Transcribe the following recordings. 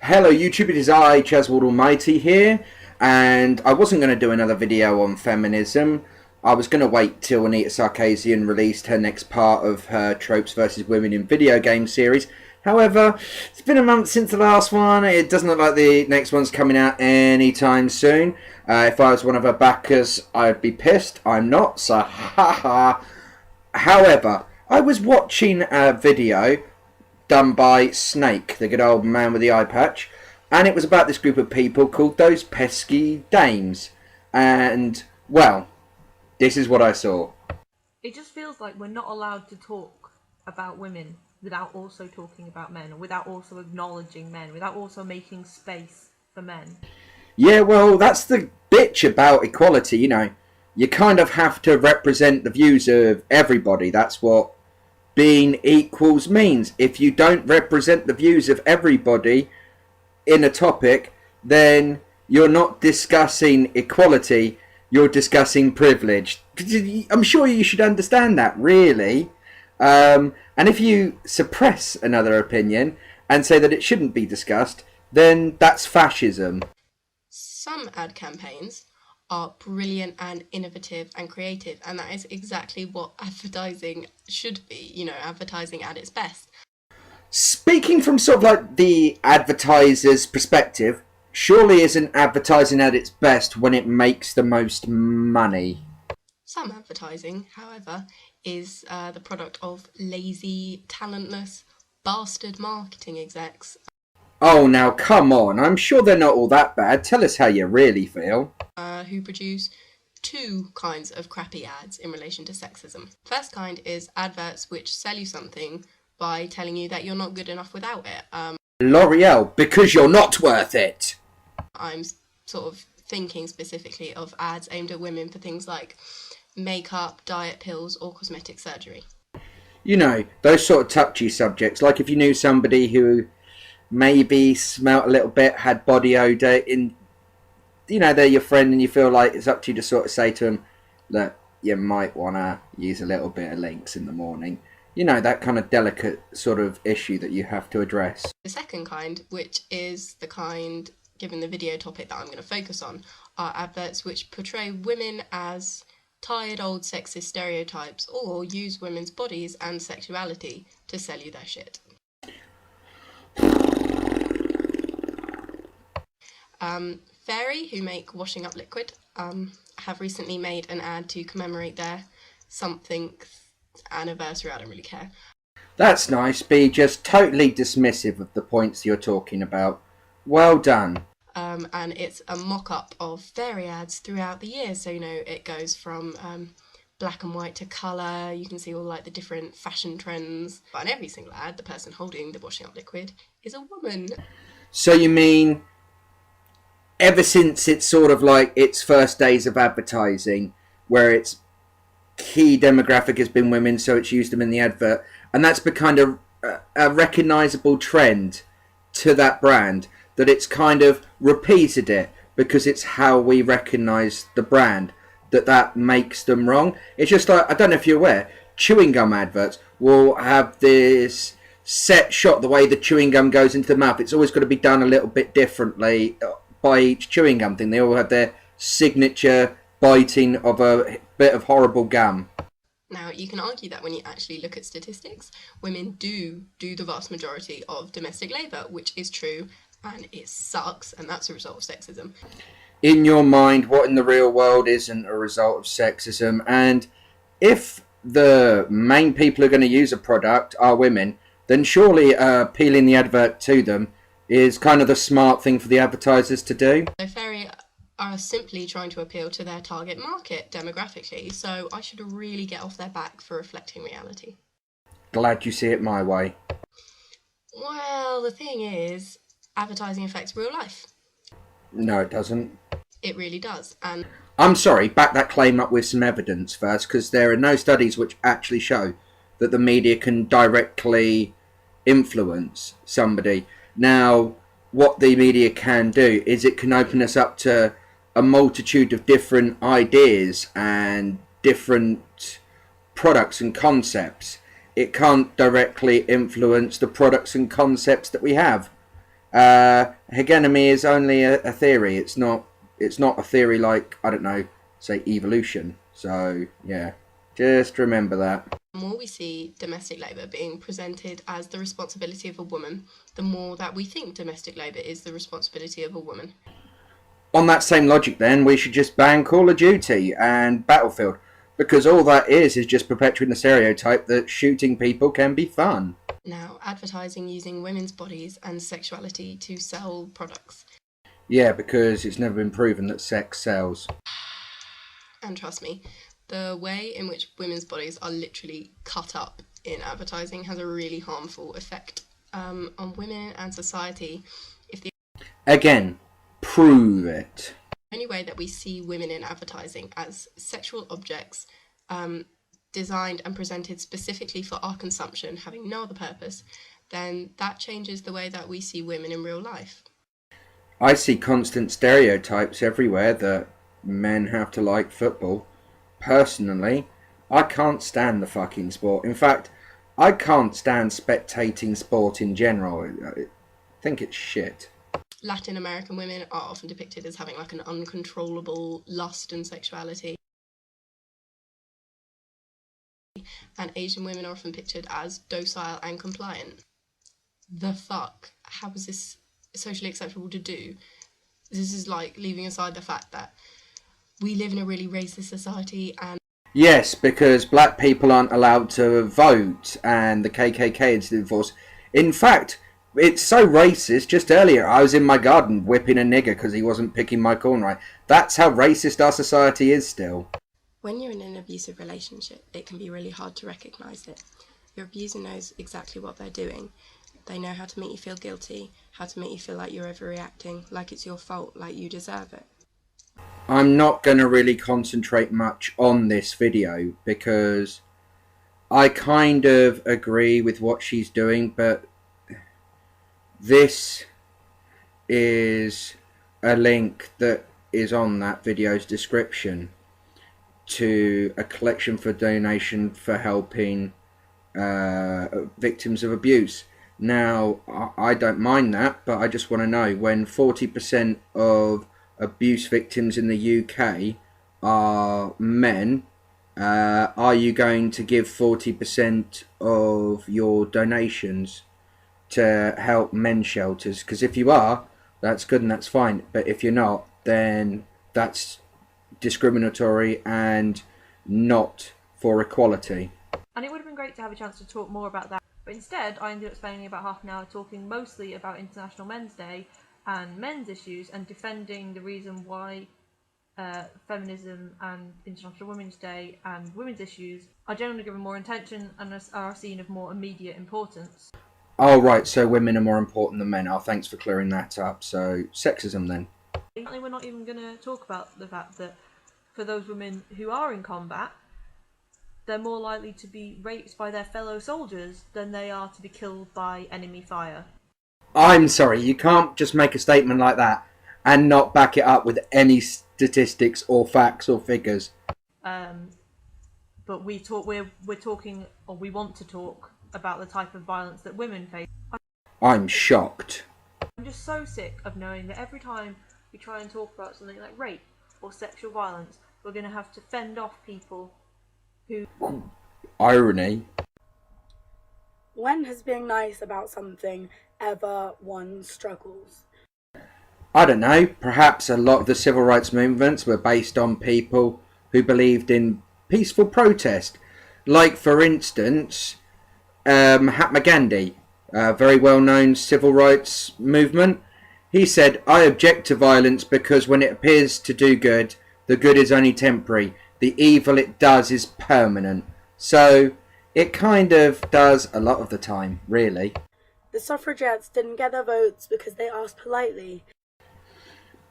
Hello YouTube, it is I, Chaz Almighty here, and I wasn't going to do another video on feminism. I was going to wait till Anita Sarkeesian released her next part of her Tropes versus Women in Video Game series. However, it's been a month since the last one. It doesn't look like the next one's coming out anytime soon. If I was one of her backers, I'd be pissed. I'm not, so haha. However, I was watching a video done by Snake, the good old man with the eye patch, and it was about this group of people called ThosePeskyDames. And, well, this is what I saw. It just feels like we're not allowed to talk about women without also talking about men, without also acknowledging men, without also making space for men. Yeah, well, that's the bitch about equality, you know. You kind of have to represent the views of everybody. That's what being equals means. If you don't represent the views of everybody in a topic, then you're not discussing equality, you're discussing privilege. I'm sure you should understand that, really. And if you suppress another opinion and say that it shouldn't be discussed, then that's fascism. Some ad campaigns are brilliant and innovative and creative, and that is exactly what advertising should be, you know, advertising at its best. Speaking from sort of like the advertiser's perspective, surely isn't advertising at its best when it makes the most money? Some advertising, however, is the product of lazy, talentless, bastard marketing execs. Oh, now come on, I'm sure they're not all that bad. Tell us how you really feel. Who produce two kinds of crappy ads in relation to sexism. First kind is adverts which sell you something by telling you that you're not good enough without it. L'Oreal, because you're not worth it. I'm sort of thinking specifically of ads aimed at women for things like makeup, diet pills, or cosmetic surgery. You know, those sort of touchy subjects, like if you knew somebody who maybe smelt a little bit, had body odour, in, you know, they're your friend and you feel like it's up to you to sort of say to them, look, you might want to use a little bit of Lynx in the morning. You know, that kind of delicate sort of issue that you have to address. The second kind, which is the kind, given the video topic that I'm going to focus on, are adverts which portray women as tired old sexist stereotypes or use women's bodies and sexuality to sell you their shit. Fairy, who make washing up liquid, have recently made an ad to commemorate their something anniversary. I don't really care. That's nice. Be just totally dismissive of the points you're talking about. Well done. And it's a mock-up of Fairy ads throughout the years. So, you know, it goes from black and white to colour. You can see all like the different fashion trends. But in every single ad, the person holding the washing up liquid is a woman. So you mean, ever since it's sort of like its first days of advertising, where its key demographic has been women, so it's used them in the advert, and that's become a recognisable trend to that brand, that it's kind of repeated it because it's how we recognise the brand, that makes them wrong. It's just like, I don't know if you're aware, chewing gum adverts will have this set shot, the way the chewing gum goes into the mouth. It's always got to be done a little bit differently by each chewing gum thing. They all have their signature biting of a bit of horrible gum. Now, you can argue that when you actually look at statistics, women do the vast majority of domestic labour, which is true, and it sucks, and that's a result of sexism. In your mind, what in the real world isn't a result of sexism? And if the main people who are going to use a product are women, then surely appealing the advert to them is kind of the smart thing for the advertisers to do. So Fairy are simply trying to appeal to their target market demographically, so I should really get off their back for reflecting reality. Glad you see it my way. Well, the thing is, advertising affects real life. No, it doesn't. It really does, and I'm sorry, back that claim up with some evidence first, because there are no studies which actually show that the media can directly influence somebody. Now, what the media can do is it can open us up to a multitude of different ideas and different products and concepts. It can't directly influence the products and concepts that we have. Hegemony is only a theory. It's not a theory like, I don't know, say evolution. So yeah, just remember that. The more we see domestic labour being presented as the responsibility of a woman, the more that we think domestic labour is the responsibility of a woman. On that same logic, then, we should just ban Call of Duty and Battlefield, because all that is just perpetuating the stereotype that shooting people can be fun. Now, advertising using women's bodies and sexuality to sell products. Yeah, because it's never been proven that sex sells. And trust me, the way in which women's bodies are literally cut up in advertising has a really harmful effect on women and society. Again, prove it. The only way that we see women in advertising as sexual objects, designed and presented specifically for our consumption, having no other purpose, then that changes the way that we see women in real life. I see constant stereotypes everywhere that men have to like football. Personally, I can't stand the fucking sport. In fact, I can't stand spectating sport in general. I think it's shit. Latin American women are often depicted as having like an uncontrollable lust and sexuality. And Asian women are often pictured as docile and compliant. The fuck? How is this socially acceptable to do? This is like leaving aside the fact that we live in a really racist society and... Yes, because black people aren't allowed to vote and the KKK is divorced. In fact, it's so racist. Just earlier, I was in my garden whipping a nigger because he wasn't picking my corn right. That's how racist our society is still. When you're in an abusive relationship, it can be really hard to recognise it. Your abuser knows exactly what they're doing. They know how to make you feel guilty, how to make you feel like you're overreacting, like it's your fault, like you deserve it. I'm not going to really concentrate much on this video because I kind of agree with what she's doing, but this is a link that is on that video's description to a collection for donation for helping victims of abuse. Now, I don't mind that, but I just want to know, when 40% of abuse victims in the UK are men, are you going to give 40% of your donations to help men's shelters? Because if you are, that's good and that's fine, but if you're not, then that's discriminatory and not for equality. And it would have been great to have a chance to talk more about that, but instead I ended up spending about half an hour talking mostly about International Men's Day and men's issues and defending the reason why feminism and International Women's Day and women's issues are generally given more attention and are seen of more immediate importance. Oh right, so women are more important than men. Oh, thanks for clearing that up. So sexism then. We're not even going to talk about the fact that for those women who are in combat, they're more likely to be raped by their fellow soldiers than they are to be killed by enemy fire. I'm sorry, you can't just make a statement like that and not back it up with any statistics or facts or figures. But we're talking, or we want to talk about the type of violence that women face. I'm shocked. I'm just so sick of knowing that every time we try and talk about something like rape or sexual violence, we're going to have to fend off people who... Irony. When has being nice about something ever won struggles? I don't know, perhaps a lot of the civil rights movements were based on people who believed in peaceful protest. Like, for instance, Mahatma Gandhi, a very well-known civil rights movement. He said, "I object to violence because when it appears to do good, the good is only temporary. The evil it does is permanent." So, it kind of does a lot of the time, really. The suffragettes didn't get their votes because they asked politely.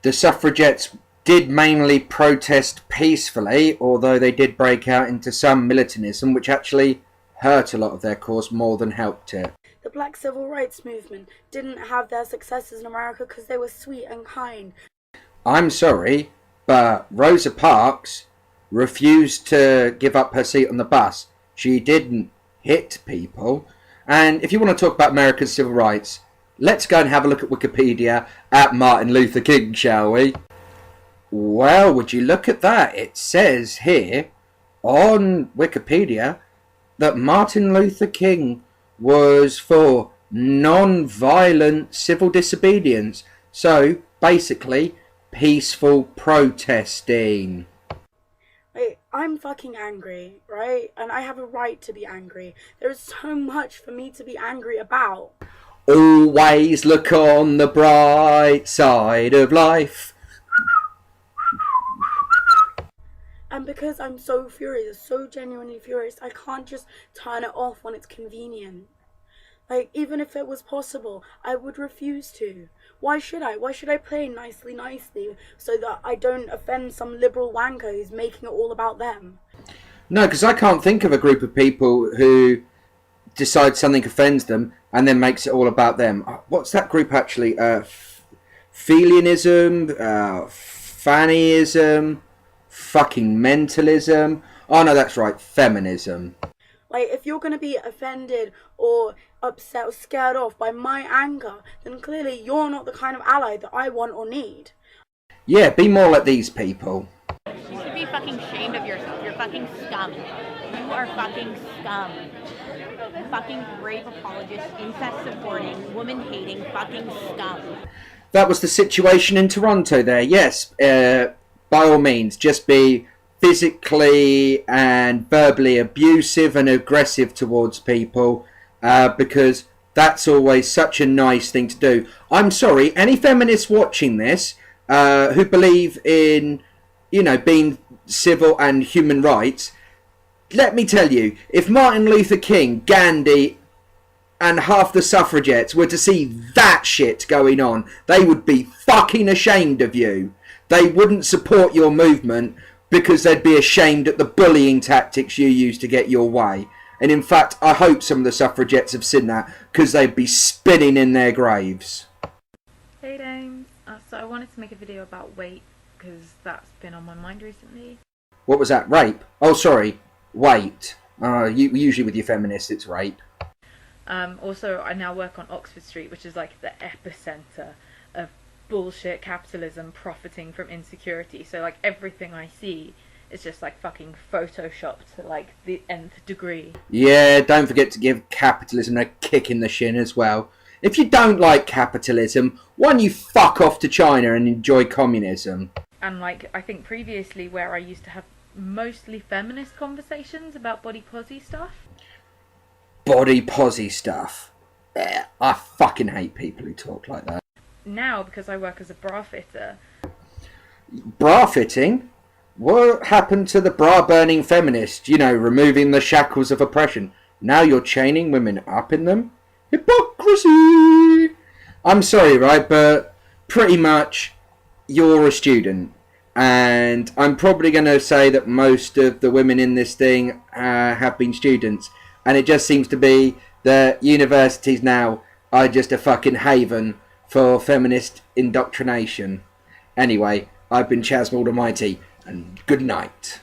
The suffragettes did mainly protest peacefully, although they did break out into some militantism, which actually hurt a lot of their cause more than helped it. The black civil rights movement didn't have their successes in America because they were sweet and kind. I'm sorry, but Rosa Parks refused to give up her seat on the bus. She didn't hit people. And if you want to talk about American civil rights, let's go and have a look at Wikipedia at Martin Luther King, shall we? Well, would you look at that? It says here on Wikipedia that Martin Luther King was for non-violent civil disobedience. So, basically, peaceful protesting. Like, I'm fucking angry, right? And I have a right to be angry. There's so much for me to be angry about. Always look on the bright side of life. And because I'm so furious, so genuinely furious, I can't just turn it off when it's convenient. Like, even if it was possible, I would refuse to. Why should I? Why should I play nicely so that I don't offend some liberal wanker who's making it all about them? No, because I can't think of a group of people who decide something offends them and then makes it all about them. What's that group actually? Felianism, fannyism, fucking mentalism. Oh no, that's right, feminism. Like, if you're going to be offended or upset or scared off by my anger, then clearly you're not the kind of ally that I want or need. Yeah, be more like these people. You should be fucking ashamed of yourself. You're fucking scum. You are fucking scum. Fucking rape apologist, incest supporting, woman hating, fucking scum. That was the situation in Toronto there. Yes, by all means, just be physically and verbally abusive and aggressive towards people, because that's always such a nice thing to do. I'm sorry, any feminists watching this who believe in, being civil and human rights, let me tell you, if Martin Luther King, Gandhi and half the suffragettes were to see that shit going on, they would be fucking ashamed of you. They wouldn't support your movement because they'd be ashamed at the bullying tactics you use to get your way. And in fact, I hope some of the suffragettes have seen that, because they'd be spinning in their graves. Hey Dames, so I wanted to make a video about weight, because that's been on my mind recently. What was that? Rape? Oh, sorry. Weight. Usually with your feminists, it's rape. Also, I now work on Oxford Street, which is like the epicenter of bullshit capitalism profiting from insecurity. So like everything I see is just like fucking photoshopped to like the nth degree. Yeah, don't forget to give capitalism a kick in the shin as well. If you don't like capitalism, why don't you fuck off to China and enjoy communism? And like, I think previously where I used to have mostly feminist conversations about body posy stuff. Body posy stuff. I fucking hate people who talk like that. Now, because I work as a bra fitter. Bra fitting? What happened to the bra-burning feminist? Removing the shackles of oppression. Now you're chaining women up in them? Hypocrisy! I'm sorry, right, but pretty much you're a student. And I'm probably going to say that most of the women in this thing have been students. And it just seems to be that universities now are just a fucking haven for feminist indoctrination. Anyway, I've been Chaz Almighty, and good night.